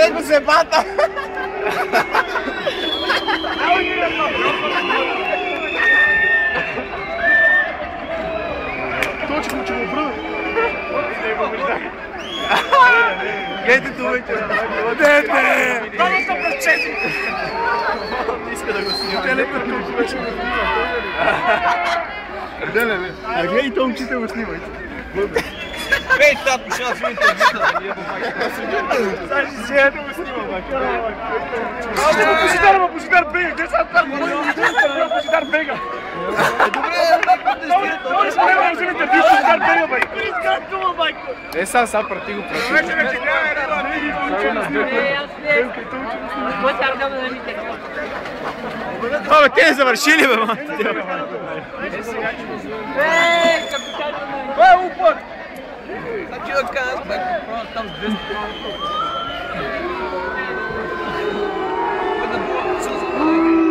Гледай го се бата! Точно, че му бръда. Гледайте думайте! Дете! Това са през чеси! Иска да го снима. Телето беше го снима. Деле, бе. А гледай и томчите го снимайте. Ей, татко, ще нас видите вита! Сега ще седя да го снима, бака. Пожидар, пожидар, бега! Где са там? Пожидар, бега! Добре, Той ще не ме вземете, ти пожидар, бега, бе! е, сам прати го прати. Вече не гледай, Абе, те не завършили, бе, мати! Бе, упът! Значи, така, там с 200.